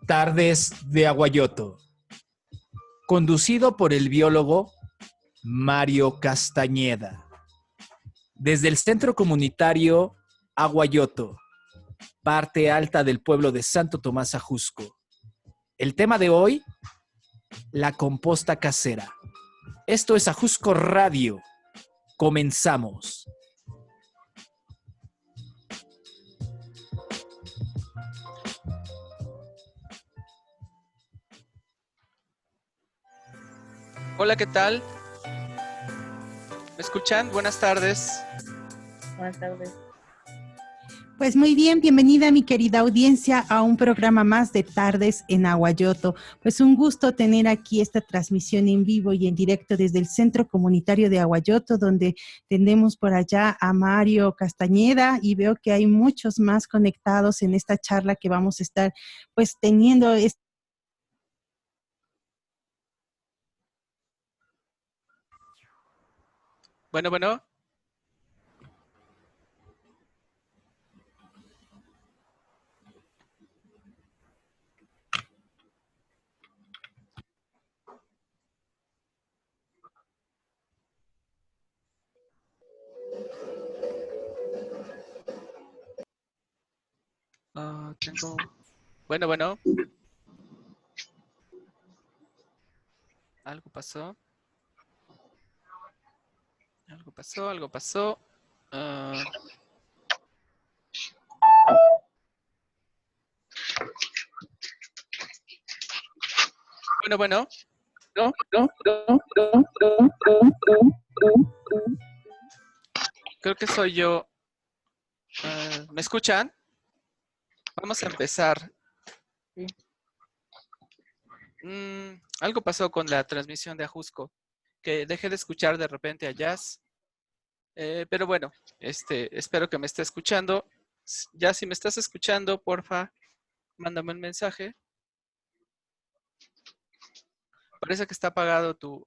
Tardes de Aguayoto, conducido por el biólogo Mario Castañeda. Desde el Centro Comunitario Aguayoto, parte alta del pueblo de Santo Tomás Ajusco. El tema de hoy, la composta casera. Esto es Ajusco Radio. Comenzamos. Hola, ¿qué tal? ¿Me escuchan? Buenas tardes. Buenas tardes. Pues muy bien, bienvenida mi querida audiencia a un programa más de Tardes en Aguayoto. Pues un gusto tener aquí esta transmisión en vivo y en directo desde el Centro Comunitario de Aguayoto, donde tenemos por allá a Mario Castañeda y veo que hay muchos más conectados en esta charla que vamos a estar pues teniendo. Bueno. Bueno. Algo pasó. Bueno. Creo que soy yo. ¿Me escuchan? Vamos a empezar. Sí. Algo pasó con la transmisión de Ajusco, que dejé de escuchar de repente a Jazz. Pero bueno, espero que me esté escuchando. Ya si me estás escuchando, porfa, mándame un mensaje. Parece que está apagado tu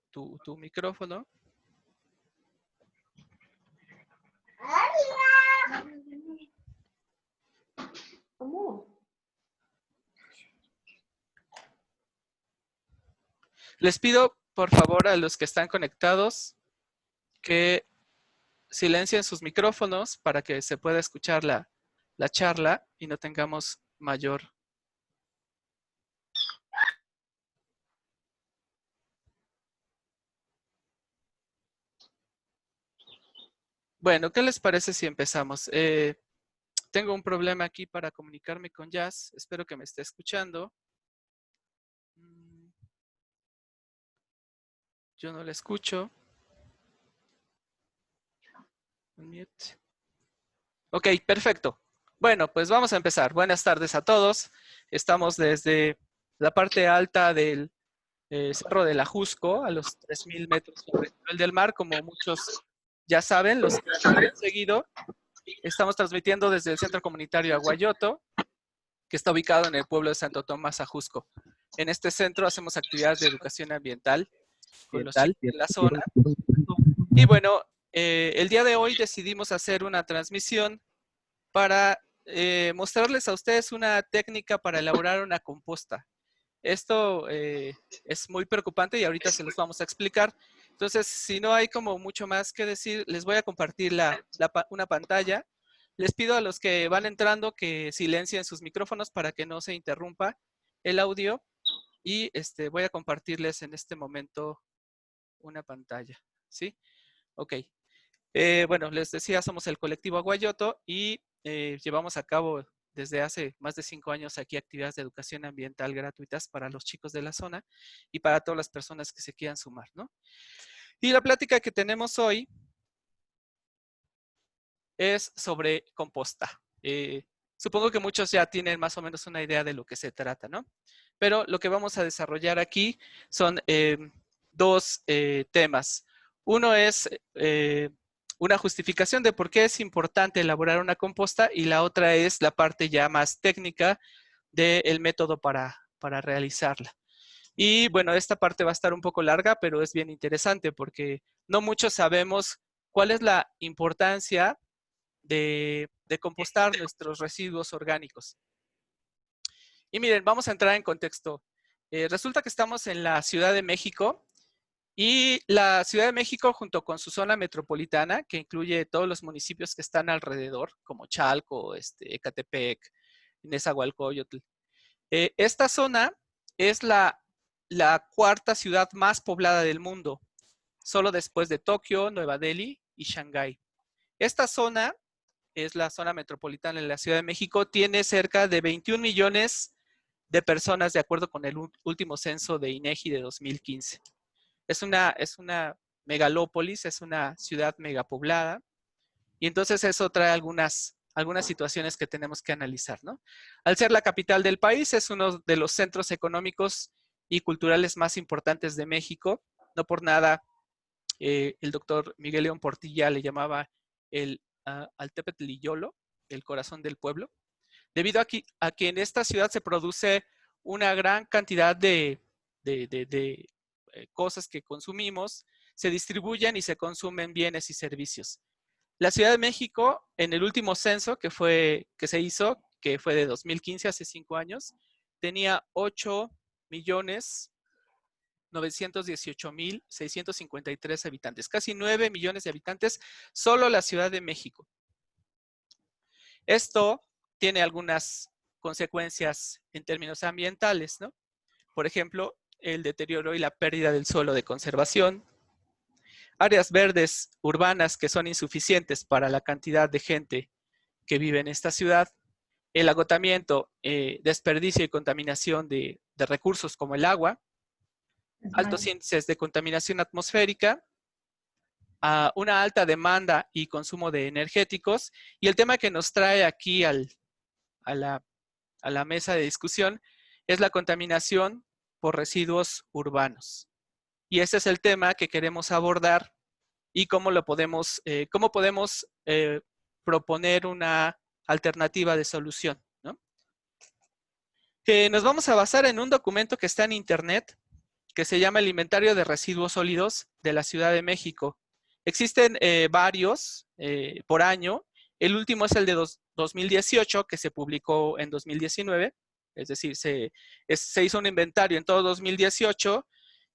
micrófono. ¿Cómo? Les pido, por favor, a los que están conectados que silencien sus micrófonos para que se pueda escuchar la charla y no tengamos mayor. Bueno, ¿qué les parece si empezamos? Tengo un problema aquí para comunicarme con Jazz. Espero que me esté escuchando. Yo no la escucho. Unmute. Ok, perfecto. Bueno, pues vamos a empezar. Buenas tardes a todos. Estamos desde la parte alta del Cerro del Ajusco, a los 3,000 metros sobre el nivel del mar, como muchos ya saben, los que nos han seguido. Estamos transmitiendo desde el Centro Comunitario Aguayoto, que está ubicado en el pueblo de Santo Tomás Ajusco. En este centro hacemos actividades de educación ambiental con los chicos de la zona. Y bueno, el día de hoy decidimos hacer una transmisión para mostrarles a ustedes una técnica para elaborar una composta. Esto es muy preocupante y ahorita se los vamos a explicar. Entonces, si no hay como mucho más que decir, les voy a compartir una pantalla. Les pido a los que van entrando que silencien sus micrófonos para que no se interrumpa el audio. Y voy a compartirles en este momento una pantalla. ¿Sí? Ok. Bueno, les decía, somos el colectivo Aguayoto y llevamos a cabo desde hace más de 5 años aquí actividades de educación ambiental gratuitas para los chicos de la zona y para todas las personas que se quieran sumar, ¿no? Y la plática que tenemos hoy es sobre composta. Supongo que muchos ya tienen más o menos una idea de lo que se trata, ¿no? Pero lo que vamos a desarrollar aquí son dos temas. Uno es una justificación de por qué es importante elaborar una composta y la otra es la parte ya más técnica del método para realizarla. Y bueno, esta parte va a estar un poco larga, pero es bien interesante porque no muchos sabemos cuál es la importancia de compostar nuestros residuos orgánicos. Y miren, vamos a entrar en contexto. Resulta que estamos en la Ciudad de México y la Ciudad de México junto con su zona metropolitana, que incluye todos los municipios que están alrededor, como Chalco, Ecatepec, Nezahualcóyotl. Esta zona es la cuarta ciudad más poblada del mundo, solo después de Tokio, Nueva Delhi y Shanghái. Esta zona es la zona metropolitana de la Ciudad de México, tiene cerca de 21 millones de personas de acuerdo con el último censo de INEGI de 2015. Es una megalópolis, es una ciudad megapoblada y entonces eso trae algunas situaciones que tenemos que analizar, ¿no? Al ser la capital del país, es uno de los centros económicos y culturales más importantes de México. No por nada, el doctor Miguel León Portilla le llamaba al Tepetl-Iyolo, el corazón del pueblo, debido a que en esta ciudad se produce una gran cantidad de cosas que consumimos, se distribuyen y se consumen bienes y servicios. La Ciudad de México, en el último censo que se hizo, que fue de 2015, hace 5 años, tenía 8.918.653 habitantes, casi 9 millones de habitantes, solo la Ciudad de México. Esto tiene algunas consecuencias en términos ambientales, ¿no? Por ejemplo, el deterioro y la pérdida del suelo de conservación, áreas verdes urbanas que son insuficientes para la cantidad de gente que vive en esta ciudad, el agotamiento, desperdicio y contaminación de recursos como el agua, altos índices de contaminación atmosférica, una alta demanda y consumo de energéticos, y el tema que nos trae aquí a la mesa de discusión es la contaminación por residuos urbanos. Y ese es el tema que queremos abordar y cómo podemos proponer una alternativa de solución, ¿no? Nos vamos a basar en un documento que está en internet que se llama el Inventario de Residuos Sólidos de la Ciudad de México. Existen varios por año. El último es el de 2018, que se publicó en 2019. Es decir, se hizo un inventario en todo 2018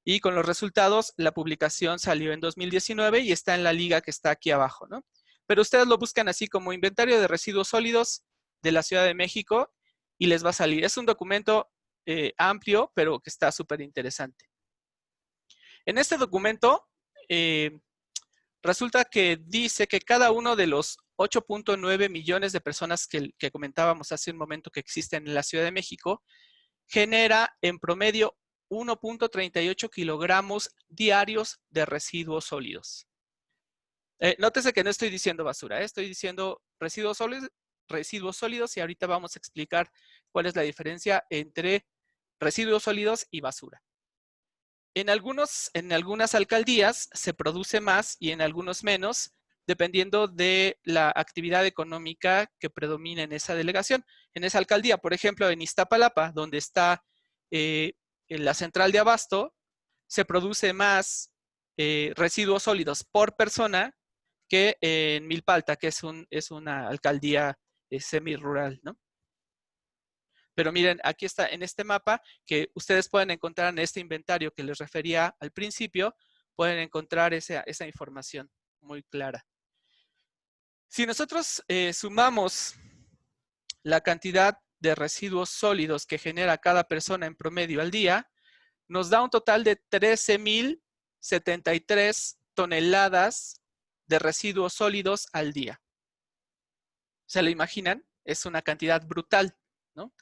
y con los resultados la publicación salió en 2019 y está en la liga que está aquí abajo, ¿no? Pero ustedes lo buscan así como Inventario de Residuos Sólidos de la Ciudad de México y les va a salir. Es un documento amplio, pero que está súper interesante. En este documento resulta que dice que cada uno de los 8.9 millones de personas que comentábamos hace un momento que existen en la Ciudad de México, genera en promedio 1.38 kilogramos diarios de residuos sólidos. Nótese que no estoy diciendo basura, estoy diciendo residuos sólidos y ahorita vamos a explicar cuál es la diferencia entre residuos sólidos y basura. En algunas alcaldías se produce más y en algunos menos, dependiendo de la actividad económica que predomina en esa delegación. En esa alcaldía, por ejemplo, en Iztapalapa, donde está en la central de abasto, se produce más residuos sólidos por persona que en Milpalta, que es una alcaldía semirural, ¿no? Pero miren, aquí está en este mapa que ustedes pueden encontrar en este inventario que les refería al principio, pueden encontrar esa información muy clara. Si nosotros sumamos la cantidad de residuos sólidos que genera cada persona en promedio al día, nos da un total de 13.073 toneladas de residuos sólidos al día. ¿Se lo imaginan? Es una cantidad brutal, ¿no?,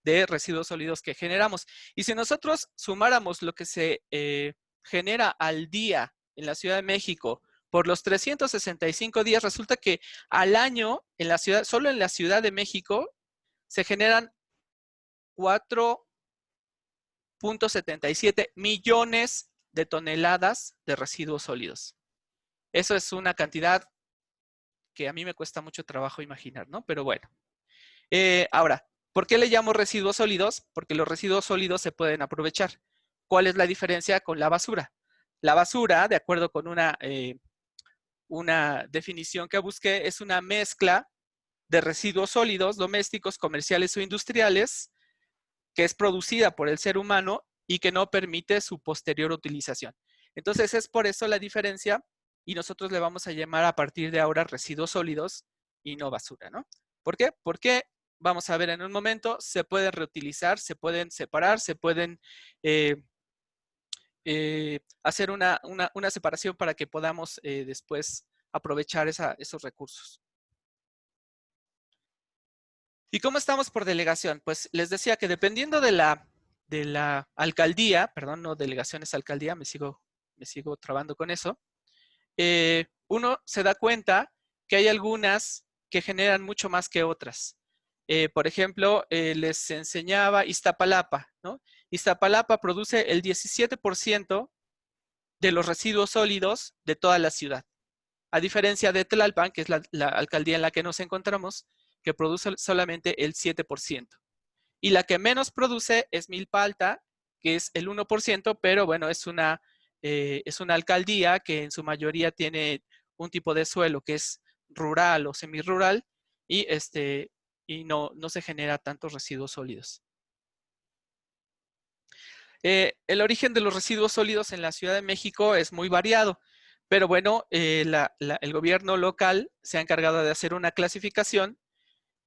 de residuos sólidos que generamos. Y si nosotros sumáramos lo que se genera al día en la Ciudad de México por los 365 días, resulta que al año, solo en la Ciudad de México, se generan 4.77 millones de toneladas de residuos sólidos. Eso es una cantidad que a mí me cuesta mucho trabajo imaginar, ¿no? Pero bueno. Ahora, ¿por qué le llamo residuos sólidos? Porque los residuos sólidos se pueden aprovechar. ¿Cuál es la diferencia con la basura? La basura, de acuerdo con una definición que busqué, es una mezcla de residuos sólidos, domésticos, comerciales o industriales, que es producida por el ser humano y que no permite su posterior utilización. Entonces es por eso la diferencia y nosotros le vamos a llamar a partir de ahora residuos sólidos y no basura, ¿no? ¿Por qué? Porque vamos a ver en un momento, se pueden reutilizar, se pueden separar, se pueden hacer una separación para que podamos después aprovechar esos recursos. ¿Y cómo estamos por delegación? Pues les decía que dependiendo de la alcaldía, perdón, no delegaciones, alcaldía, me sigo trabando con eso, uno se da cuenta que hay algunas que generan mucho más que otras. Por ejemplo, les enseñaba Iztapalapa, ¿no? Iztapalapa produce el 17% de los residuos sólidos de toda la ciudad. A diferencia de Tlalpan, que es la alcaldía en la que nos encontramos, que produce solamente el 7%. Y la que menos produce es Milpa Alta, que es el 1%, pero bueno, es una alcaldía que en su mayoría tiene un tipo de suelo que es rural o semirural y no se genera tantos residuos sólidos. El origen de los residuos sólidos en la Ciudad de México es muy variado, pero bueno, el gobierno local se ha encargado de hacer una clasificación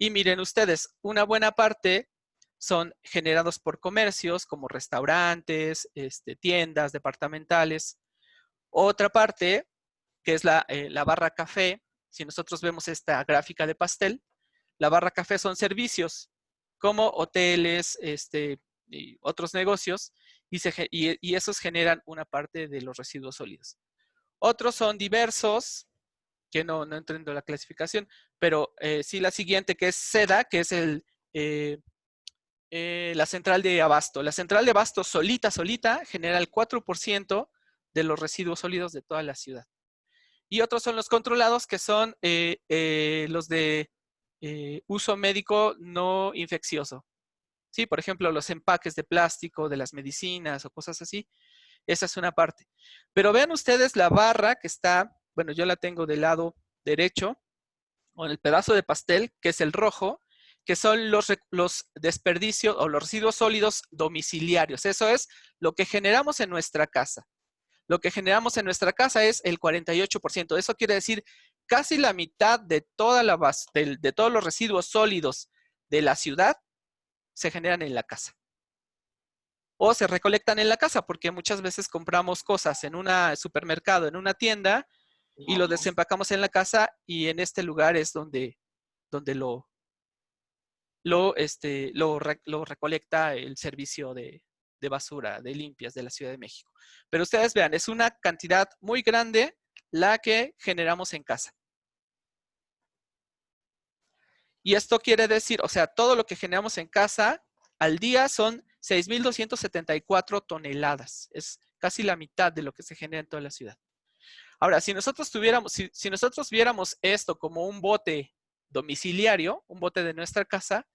y miren ustedes, una buena parte son generados por comercios como restaurantes, tiendas departamentales. Otra parte, que es la barra café, si nosotros vemos esta gráfica de pastel, la barra café son servicios como hoteles y otros negocios y esos generan una parte de los residuos sólidos. Otros son diversos, que no entro en la clasificación, pero sí la siguiente, que es SEDA, que es la central de abasto. La central de abasto solita genera el 4% de los residuos sólidos de toda la ciudad. Y otros son los controlados, que son los de uso médico no infeccioso. Sí, por ejemplo, los empaques de plástico de las medicinas o cosas así. Esa es una parte. Pero vean ustedes la barra que está, bueno, yo la tengo del lado derecho, o en el pedazo de pastel, que es el rojo, que son los desperdicios o los residuos sólidos domiciliarios. Eso es lo que generamos en nuestra casa. Lo que generamos en nuestra casa es el 48%. Eso quiere decir casi la mitad de todos los residuos sólidos de la ciudad se generan en la casa. O se recolectan en la casa, porque muchas veces compramos cosas en un supermercado, en una tienda, y lo desempacamos en la casa, y en este lugar es donde lo recolecta el servicio de basura, de limpias de la Ciudad de México. Pero ustedes vean, es una cantidad muy grande la que generamos en casa. Y esto quiere decir, o sea, todo lo que generamos en casa al día son 6,274 toneladas. Es casi la mitad de lo que se genera en toda la ciudad. Ahora, si nosotros viéramos esto como un bote domiciliario, un bote de nuestra casa,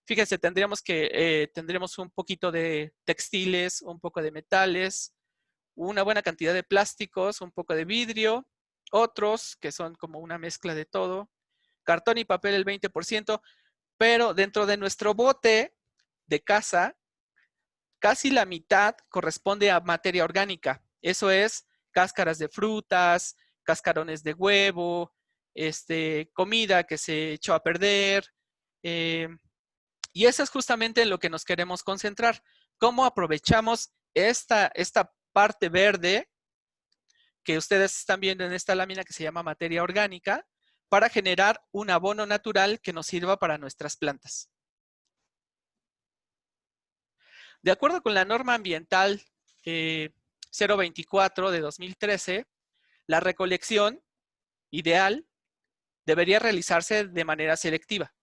fíjense, tendríamos un poquito de textiles, un poco de metales, una buena cantidad de plásticos, un poco de vidrio, otros que son como una mezcla de todo, cartón y papel el 20%, pero dentro de nuestro bote de casa, casi la mitad corresponde a materia orgánica. Eso es cáscaras de frutas, cascarones de huevo, comida que se echó a perder. Y eso es justamente en lo que nos queremos concentrar. ¿Cómo aprovechamos esta parte verde que ustedes están viendo en esta lámina que se llama materia orgánica para generar un abono natural que nos sirva para nuestras plantas? De acuerdo con la norma ambiental 024 de 2013, la recolección ideal debería realizarse de manera selectiva.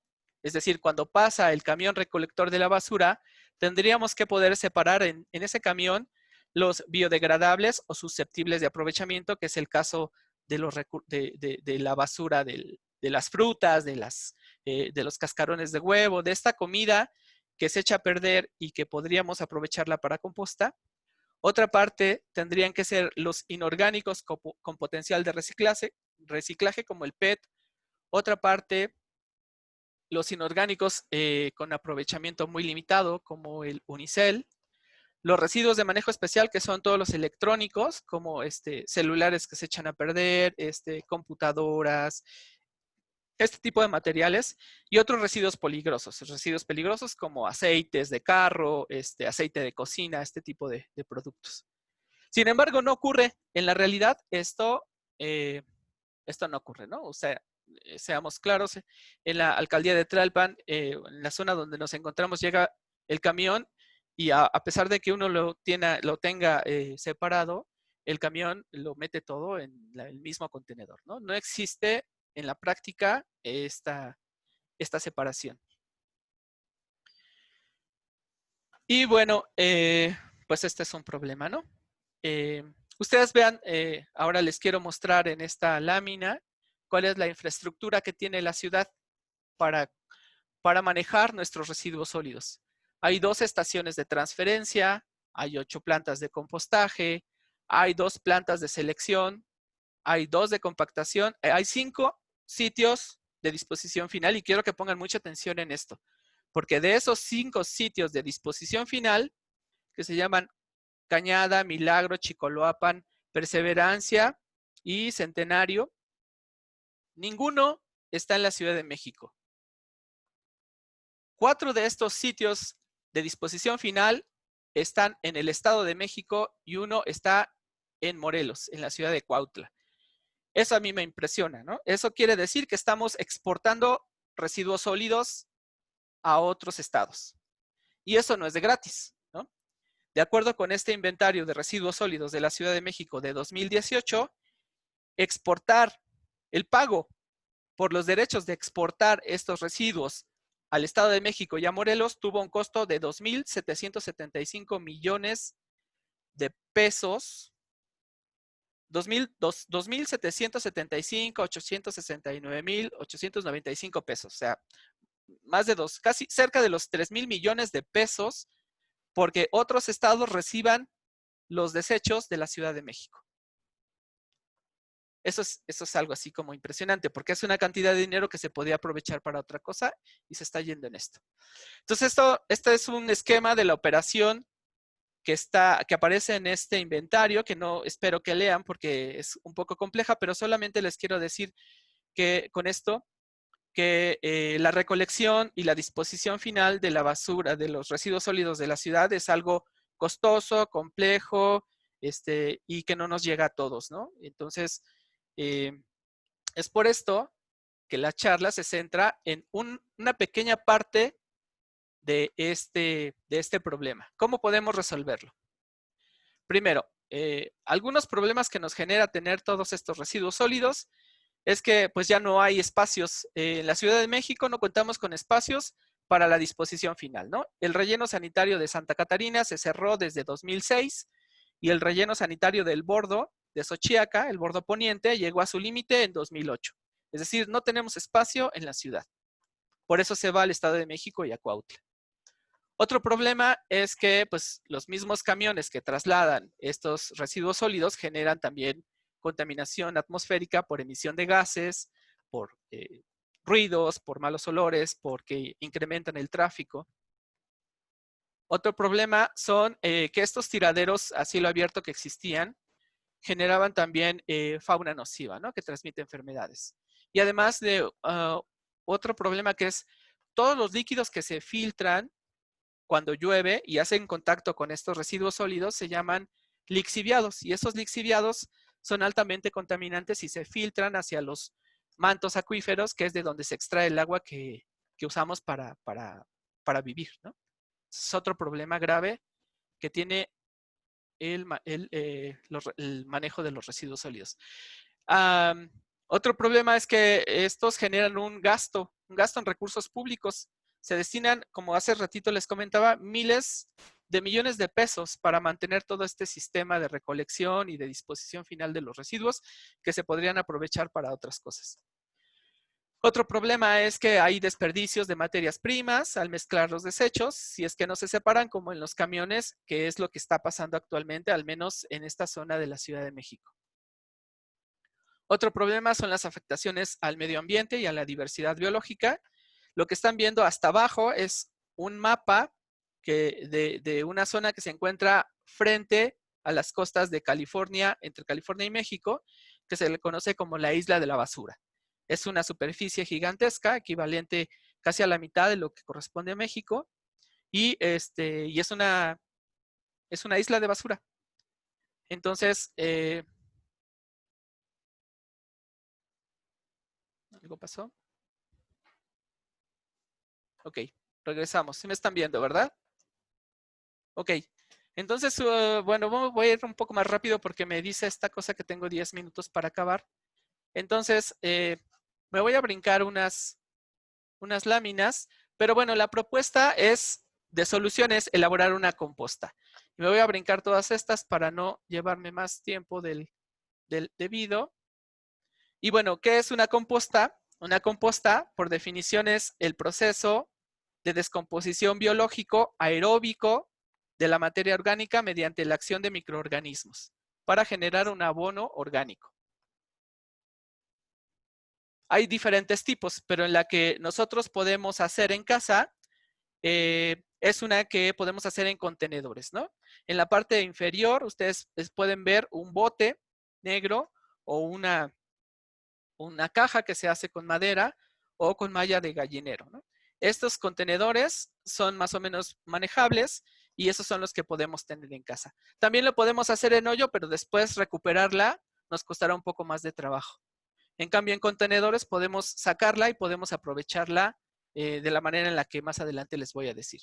Es decir, cuando pasa el camión recolector de la basura, tendríamos que poder separar en ese camión los biodegradables o susceptibles de aprovechamiento, que es el caso de la basura de las frutas, de los cascarones de huevo, de esta comida que se echa a perder y que podríamos aprovecharla para composta. Otra parte tendrían que ser los inorgánicos con potencial de reciclaje como el PET. Otra parte los inorgánicos con aprovechamiento muy limitado, como el unicel. Los residuos de manejo especial, que son todos los electrónicos, como celulares que se echan a perder, computadoras, este tipo de materiales, y otros residuos peligrosos como aceites de carro, aceite de cocina, este tipo de productos. Sin embargo, no ocurre. En la realidad, esto no ocurre, ¿no? O sea, seamos claros, en la alcaldía de Tlalpan, en la zona donde nos encontramos, llega el camión y a pesar de que uno lo tenga separado, el camión lo mete todo en el mismo contenedor, ¿no? No existe en la práctica esta separación. Y bueno, pues este es un problema, ¿no? Ustedes vean, ahora les quiero mostrar en esta lámina cuál es la infraestructura que tiene la ciudad para manejar nuestros residuos sólidos. Hay 2 estaciones de transferencia, hay 8 plantas de compostaje, hay 2 plantas de selección, hay 2 de compactación, hay 5 sitios de disposición final y quiero que pongan mucha atención en esto, porque de esos 5 sitios de disposición final, que se llaman Cañada, Milagro, Chicoloapan, Perseverancia y Centenario, ninguno está en la Ciudad de México. 4 de estos sitios de disposición final están en el Estado de México y 1 está en Morelos, en la ciudad de Cuautla. Eso a mí me impresiona, ¿no? Eso quiere decir que estamos exportando residuos sólidos a otros estados. Y eso no es de gratis, ¿no? De acuerdo con este inventario de residuos sólidos de la Ciudad de México de 2018, exportar el pago por los derechos de exportar estos residuos al Estado de México y a Morelos tuvo un costo de 2.775 millones de pesos. 2.775, 869.895 pesos. O sea, más de casi cerca de los 3.000 millones de pesos porque otros estados reciban los desechos de la Ciudad de México. Eso es algo así como impresionante, porque es una cantidad de dinero que se podía aprovechar para otra cosa y se está yendo en esto. Entonces, este es un esquema de la operación que aparece en este inventario, que no espero que lean porque es un poco compleja, pero solamente les quiero decir que con esto, que la recolección y la disposición final de la basura, de los residuos sólidos de la ciudad es algo costoso, complejo, y que no nos llega a todos, ¿no? Entonces, es por esto que la charla se centra en una pequeña parte de este problema. ¿Cómo podemos resolverlo? Primero, algunos problemas que nos genera tener todos estos residuos sólidos es que pues ya no hay espacios. En la Ciudad de México no contamos con espacios para la disposición final, ¿no? El relleno sanitario de Santa Catarina se cerró desde 2006 y el relleno sanitario del Bordo de Xochiaca, el Bordo Poniente, llegó a su límite en 2008. Es decir, no tenemos espacio en la ciudad. Por eso se va al Estado de México y a Cuautla. Otro problema es que pues, los mismos camiones que trasladan estos residuos sólidos generan también contaminación atmosférica por emisión de gases, por ruidos, por malos olores, porque incrementan el tráfico. Otro problema son que estos tiraderos a cielo abierto que existían generaban también fauna nociva, ¿no? Que transmite enfermedades. Y además de otro problema que es todos los líquidos que se filtran cuando llueve y hacen contacto con estos residuos sólidos se llaman lixiviados. Y esos lixiviados son altamente contaminantes y se filtran hacia los mantos acuíferos, que es de donde se extrae el agua que usamos para vivir, ¿no? Es otro problema grave que tiene el manejo de los residuos sólidos. Otro problema es que estos generan un gasto en recursos públicos. Se destinan, como hace ratito les comentaba, miles de millones de pesos para mantener todo este sistema de recolección y de disposición final de los residuos que se podrían aprovechar para otras cosas. Otro problema es que hay desperdicios de materias primas al mezclar los desechos, si es que no se separan como en los camiones, que es lo que está pasando actualmente, al menos en esta zona de la Ciudad de México. Otro problema son las afectaciones al medio ambiente y a la diversidad biológica. Lo que están viendo hasta abajo es un mapa de una zona que se encuentra frente a las costas de California, entre California y México, que se le conoce como la Isla de la Basura. Es una superficie gigantesca, equivalente casi a la mitad de lo que corresponde a México, y es una isla de basura. Entonces, ¿algo pasó? Ok, regresamos. ¿Sí me están viendo, verdad? Ok, entonces, bueno, voy a ir un poco más rápido porque me dice esta cosa que tengo 10 minutos para acabar. Entonces, me voy a brincar unas láminas, pero bueno, la propuesta es de soluciones elaborar una composta. Me voy a brincar todas estas para no llevarme más tiempo del debido. Y bueno, ¿qué es una composta? Una composta, por definición, es el proceso de descomposición biológico aeróbico de la materia orgánica mediante la acción de microorganismos para generar un abono orgánico. Hay diferentes tipos, pero en la que nosotros podemos hacer en casa es una que podemos hacer en contenedores, ¿no? En la parte inferior ustedes pueden ver un bote negro o una caja que se hace con madera o con malla de gallinero, ¿no? Estos contenedores son más o menos manejables y esos son los que podemos tener en casa. También lo podemos hacer en hoyo, pero después recuperarla nos costará un poco más de trabajo. En cambio, en contenedores podemos sacarla y podemos aprovecharla de la manera en la que más adelante les voy a decir.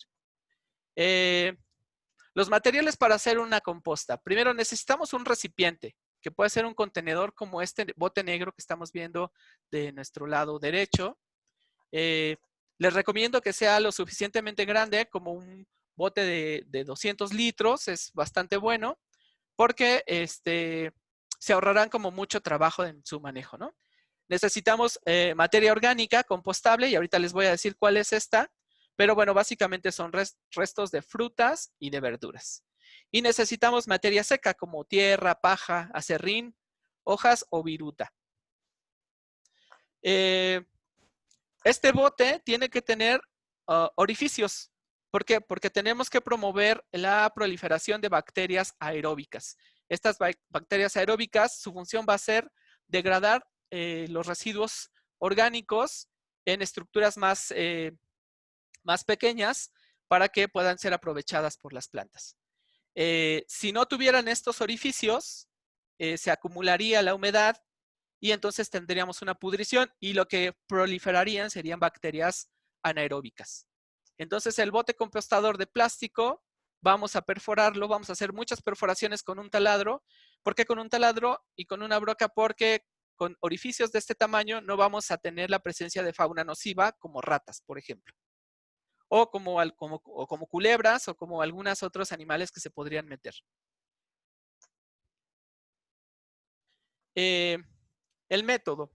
Los materiales para hacer una composta. Primero necesitamos un recipiente, que puede ser un contenedor como este bote negro que estamos viendo de nuestro lado derecho. Les recomiendo que sea lo suficientemente grande, como un bote de 200 litros, es bastante bueno, porque se ahorrarán como mucho trabajo en su manejo, ¿no? Necesitamos materia orgánica compostable y ahorita les voy a decir cuál es esta, pero bueno, básicamente son restos de frutas y de verduras. Y necesitamos materia seca como tierra, paja, acerrín, hojas o viruta. Este bote tiene que tener orificios. ¿Por qué? Porque tenemos que promover la proliferación de bacterias aeróbicas. Estas bacterias aeróbicas, su función va a ser degradar los residuos orgánicos en estructuras más pequeñas para que puedan ser aprovechadas por las plantas. Si no tuvieran estos orificios, se acumularía la humedad y entonces tendríamos una pudrición y lo que proliferarían serían bacterias anaeróbicas. Entonces el bote compostador de plástico, vamos a perforarlo, vamos a hacer muchas perforaciones con un taladro. ¿Por qué con un taladro y con una broca? Porque con orificios de este tamaño no vamos a tener la presencia de fauna nociva como ratas, por ejemplo. O como culebras o como algunos otros animales que se podrían meter. El método.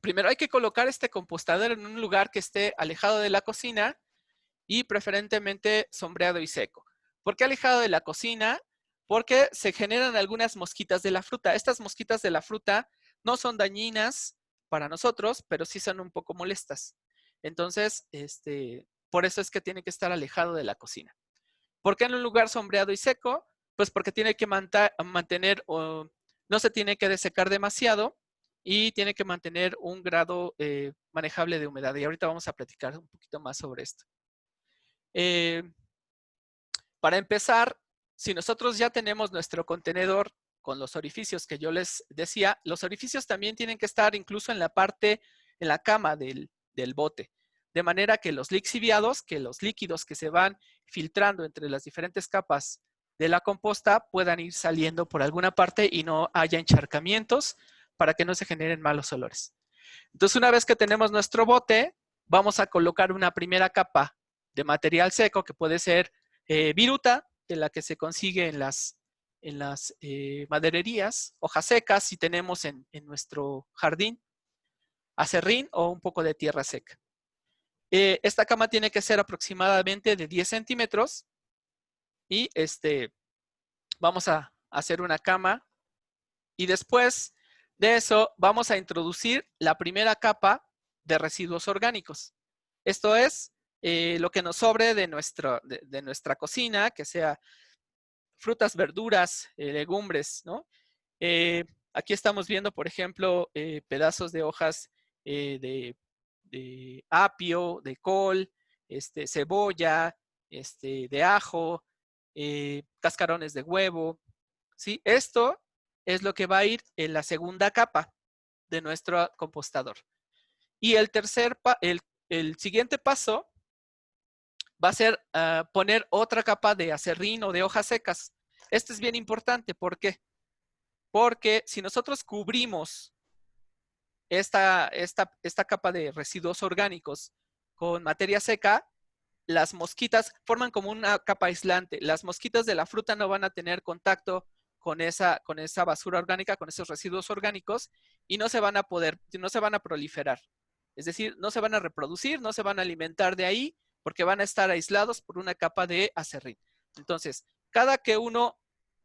Primero hay que colocar este compostador en un lugar que esté alejado de la cocina y preferentemente sombreado y seco. ¿Por qué alejado de la cocina? Porque se generan algunas mosquitas de la fruta. Estas mosquitas de la fruta no son dañinas para nosotros, pero sí son un poco molestas. Entonces, por eso es que tiene que estar alejado de la cocina. ¿Por qué en un lugar sombreado y seco? Pues porque tiene que mantener, no se tiene que desecar demasiado y tiene que mantener un grado manejable de humedad. Y ahorita vamos a platicar un poquito más sobre esto. Para empezar, si nosotros ya tenemos nuestro contenedor con los orificios que yo les decía, los orificios también tienen que estar incluso en la parte, en la cama del bote. De manera que los lixiviados, que los líquidos que se van filtrando entre las diferentes capas de la composta puedan ir saliendo por alguna parte y no haya encharcamientos para que no se generen malos olores. Entonces, una vez que tenemos nuestro bote, vamos a colocar una primera capa de material seco que puede ser viruta, de la que se consigue en las madererías, hojas secas si tenemos en nuestro jardín, acerrín o un poco de tierra seca. Esta cama tiene que ser aproximadamente de 10 centímetros y vamos a hacer una cama y después de eso vamos a introducir la primera capa de residuos orgánicos. Esto es lo que nos sobre de nuestra cocina, que sea frutas, verduras, legumbres, ¿no? Aquí estamos viendo, por ejemplo, pedazos de hojas de apio, de col, cebolla, de ajo, cascarones de huevo, ¿sí? Esto es lo que va a ir en la segunda capa de nuestro compostador. Y el siguiente paso va a ser poner otra capa de acerrín o de hojas secas. Esto es bien importante. ¿Por qué? Porque si nosotros cubrimos esta capa de residuos orgánicos con materia seca, las mosquitas forman como una capa aislante. Las mosquitas de la fruta no van a tener contacto con esa basura orgánica, con esos residuos orgánicos, y no se van a proliferar. Es decir, no se van a reproducir, no se van a alimentar de ahí, porque van a estar aislados por una capa de acerrín. Entonces, cada que uno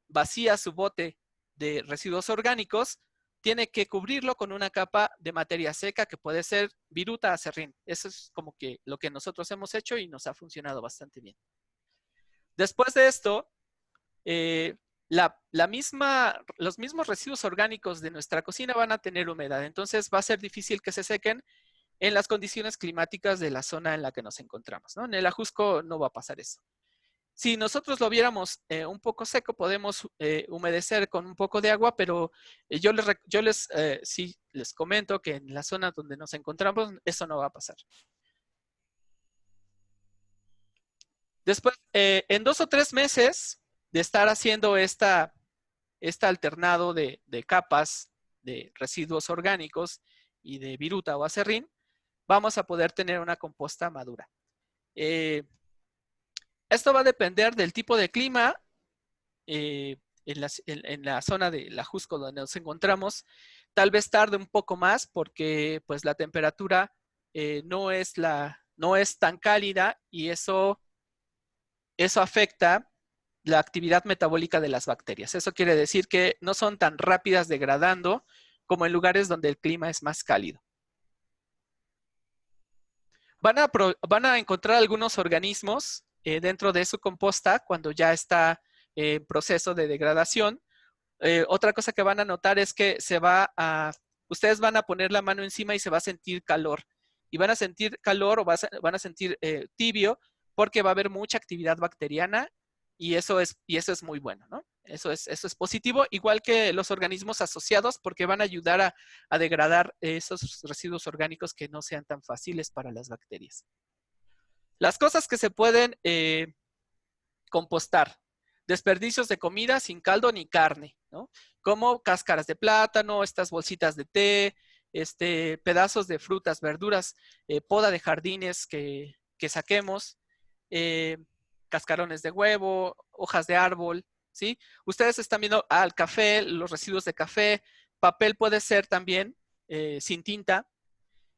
vacía su bote de residuos orgánicos, tiene que cubrirlo con una capa de materia seca que puede ser viruta, acerrín. Eso es como que lo que nosotros hemos hecho y nos ha funcionado bastante bien. Después de esto, los mismos residuos orgánicos de nuestra cocina van a tener humedad. Entonces va a ser difícil que se sequen en las condiciones climáticas de la zona en la que nos encontramos, ¿no? En el Ajusco no va a pasar eso. Si nosotros lo viéramos un poco seco, podemos humedecer con un poco de agua, pero sí les comento que en la zona donde nos encontramos, eso no va a pasar. Después, en 2 o 3 meses de estar haciendo este alternado de capas de residuos orgánicos y de viruta o acerrín, vamos a poder tener una composta madura. Esto va a depender del tipo de clima en la zona de la Ajusco donde nos encontramos. Tal vez tarde un poco más porque pues la temperatura no es tan cálida y eso afecta la actividad metabólica de las bacterias. Eso quiere decir que no son tan rápidas degradando como en lugares donde el clima es más cálido. Van a encontrar algunos organismos dentro de su composta cuando ya está en proceso de degradación. Otra cosa que van a notar es que ustedes van a poner la mano encima y se va a sentir calor. Y van a sentir calor o van a sentir tibio porque va a haber mucha actividad bacteriana y eso es muy bueno, ¿no? Eso es positivo, igual que los organismos asociados, porque van a ayudar a degradar esos residuos orgánicos que no sean tan fáciles para las bacterias. Las cosas que se pueden compostar: desperdicios de comida sin caldo ni carne, ¿no? Como cáscaras de plátano, estas bolsitas de té, pedazos de frutas, verduras, poda de jardines que saquemos, cascarones de huevo, hojas de árbol, ¿sí? Ustedes están viendo el café, los residuos de café, papel puede ser también sin tinta,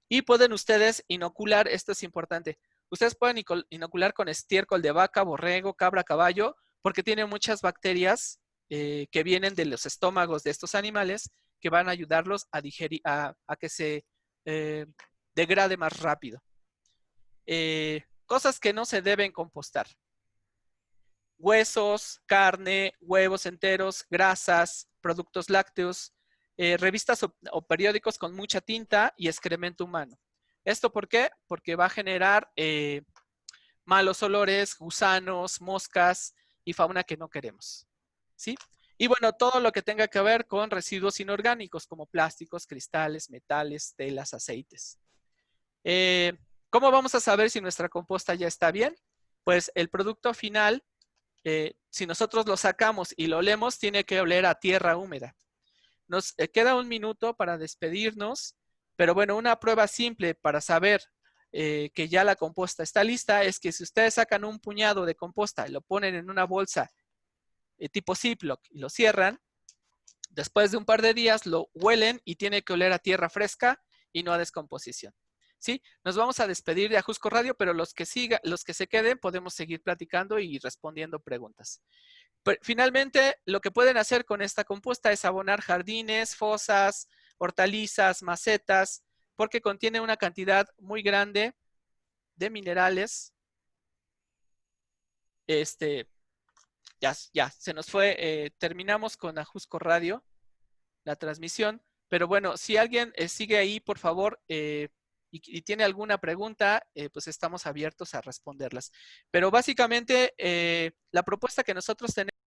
y pueden ustedes inocular, esto es importante, ustedes pueden inocular con estiércol de vaca, borrego, cabra, caballo, porque tiene muchas bacterias que vienen de los estómagos de estos animales que van a ayudarlos a digerir, a que se degrade más rápido. Cosas que no se deben compostar: huesos, carne, huevos enteros, grasas, productos lácteos, revistas o periódicos con mucha tinta y excremento humano. ¿Esto por qué? Porque va a generar malos olores, gusanos, moscas y fauna que no queremos, ¿sí? Y bueno, todo lo que tenga que ver con residuos inorgánicos como plásticos, cristales, metales, telas, aceites. ¿Cómo vamos a saber si nuestra composta ya está bien? Pues el producto final, si nosotros lo sacamos y lo olemos, tiene que oler a tierra húmeda. Nos queda un minuto para despedirnos, pero bueno, una prueba simple para saber que ya la composta está lista es que si ustedes sacan un puñado de composta y lo ponen en una bolsa tipo Ziploc y lo cierran, después de un par de días lo huelen y tiene que oler a tierra fresca y no a descomposición, ¿sí? Nos vamos a despedir de Ajusco Radio, pero los que se queden podemos seguir platicando y respondiendo preguntas. Pero finalmente, lo que pueden hacer con esta composta es abonar jardines, fosas, hortalizas, macetas, porque contiene una cantidad muy grande de minerales. Ya, se nos fue, terminamos con Ajusco Radio, la transmisión, pero bueno, si alguien sigue ahí, por favor, y tiene alguna pregunta, pues estamos abiertos a responderlas. Pero básicamente, la propuesta que nosotros tenemos